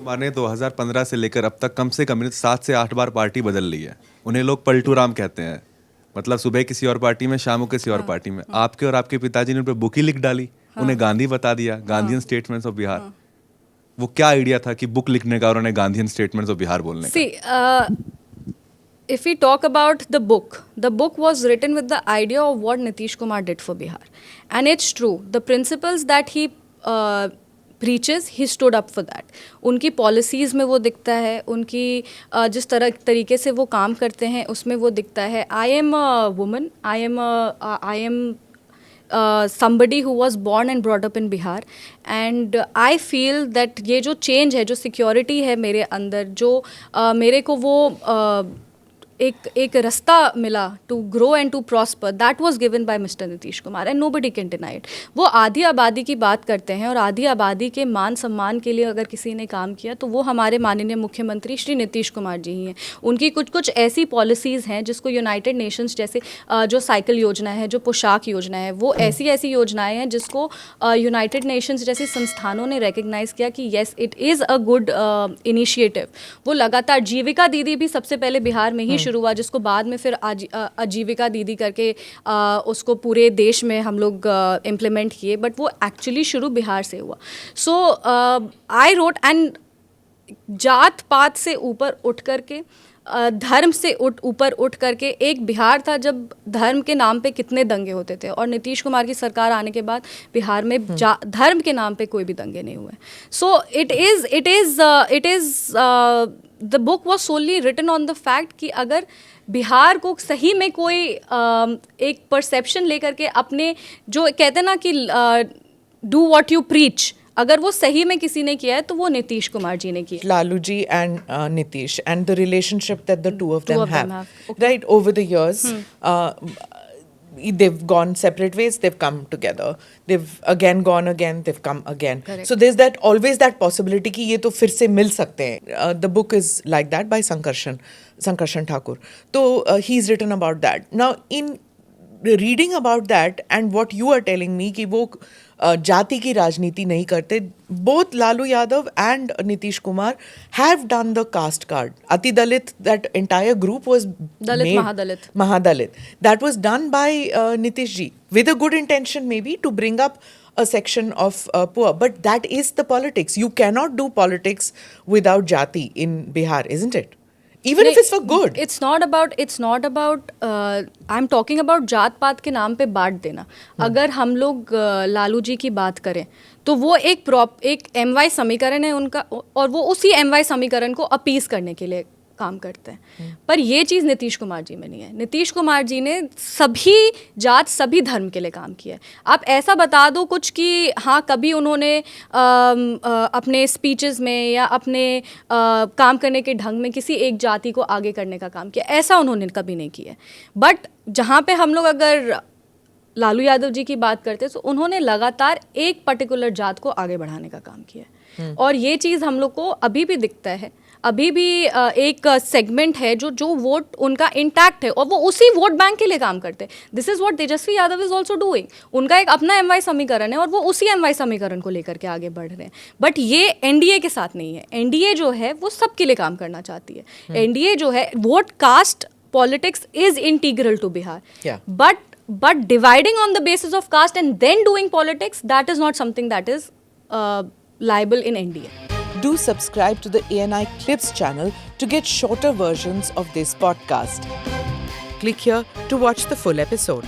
माने 2015 से लेकर अब तक कम से कम 7 से 8 बार पार्टी बदल ली है। उन्हें लोग पलटू राम कहते हैं, मतलब सुबह किसी और पार्टी में, शाम को किसी और पार्टी में। आपके और आपके पिताजी ने उन पर बुक ही लिख डाली, उन्हें गांधी बता दिया, गांधीयन स्टेटमेंट्स ऑफ बिहार। वो क्या आइडिया था कि बुक लिखने का और उन्हें गांधीयन स्टेटमेंट्स ऑफ बिहार बोलने का? If we talk about the book was written with the idea of what Nitish Kumar did for Bihar. And it's true. The principles that he preaches, he stood up for that. उनकी policies में वो दिखता है, उनकी जिस तरीके से वो काम करते हैं उसमें वो दिखता है. I am a woman. I am somebody who was born and brought up in Bihar, and I feel that ये जो change है, जो security है मेरे अंदर, जो मेरे को वो एक रास्ता मिला to grow and to prosper, that was given by mister Nitish Kumar and nobody can deny it. वो आधी आबादी की बात करते हैं और आधी आबादी के मान सम्मान के लिए अगर किसी ने काम किया तो वो हमारे माननीय मुख्यमंत्री श्री नीतीश कुमार जी ही हैं. उनकी कुछ ऐसी पॉलिसीज़ हैं जिसको यूनाइटेड नेशंस जैसे जो साइकिल योजना है, जो पोशाक योजना है, वो ऐसी योजनाएँ हैं जिसको यूनाइटेड नेशंस जैसी संस्थानों ने रिकग्नाइज़ किया कि yes it is a good initiative. वो लगातार जीविका दीदी भी सबसे पहले बिहार में ही शुरू हुआ, जिसको बाद में फिर आजीविका दीदी करके उसको पूरे देश में हम लोग इम्प्लीमेंट किए, बट वो एक्चुअली शुरू बिहार से हुआ. सो आई रोट, एंड जात पात से ऊपर उठ करके, धर्म से ऊपर उठ करके एक बिहार था जब धर्म के नाम पे कितने दंगे होते थे, और नीतीश कुमार की सरकार आने के बाद बिहार में धर्म के नाम पे कोई भी दंगे नहीं हुए. So it is the book was solely written on the fact कि अगर बिहार को सही में कोई एक परसेप्शन लेकर के अपने, जो कहते हैं ना कि डू व्हाट यू प्रीच, अगर वो सही में किसी ने किया है तो वो नीतीश कुमार जी ने किया. Lalu ji and Nitish and the relationship that the two of them have. Okay. Right, over the years, they've gone separate ways, they've come together. They've again gone again, they've come again. Correct. So there's that always that possibility कि ये तो फिर से मिल सकते हैं. The book is like that by Sankarshan Thakur. So he's written about that. Now in reading about that and what you are telling me कि वो जाति की राजनीति नहीं करते, both Lalu Yadav and Nitish Kumar have done the caste card. Ati Dalit, that entire group was Dalit, Mahadalit. That was done by Nitish ji with a good intention maybe to bring up a section of poor, but that is the politics. You cannot do politics without jati in Bihar, isn't it? Even if it's for good. It's not about I'm talking about जात पात के नाम पे बांट देना. अगर हम लोग लालू जी की बात करें तो वो एक MY समीकरण है उनका, और वो उसी MY समीकरण को अपीस करने के लिए काम करते हैं. पर ये चीज़ नीतीश कुमार जी में नहीं है. नीतीश कुमार जी ने सभी जात सभी धर्म के लिए काम किया है. आप ऐसा बता दो कुछ कि हाँ कभी उन्होंने अपने स्पीचेस में या अपने काम करने के ढंग में किसी एक जाति को आगे करने का काम किया, ऐसा उन्होंने कभी नहीं किया. बट जहाँ पे हम लोग अगर लालू यादव जी की बात करते हैं तो उन्होंने लगातार एक पर्टिकुलर जात को आगे बढ़ाने का काम किया. और ये चीज़ हम लोग को अभी भी दिखता है. अभी भी एक सेगमेंट है जो वोट उनका इंटैक्ट है और वो उसी वोट बैंक के लिए काम करते हैं. This is what Tejashwi Yadav is also doing. उनका एक अपना MY समीकरण है और वो उसी MY समीकरण को लेकर के आगे बढ़ रहे हैं. बट ये NDA के साथ नहीं है. NDA जो है वो सबके लिए काम करना चाहती है. NDA जो है, vote caste politics is integral to Bihar, but dividing on the basis of caste and then doing politics, that is not something that is liable in NDA. Do subscribe to the ANI Clips channel to get shorter versions of this podcast. Click here to watch the full episode.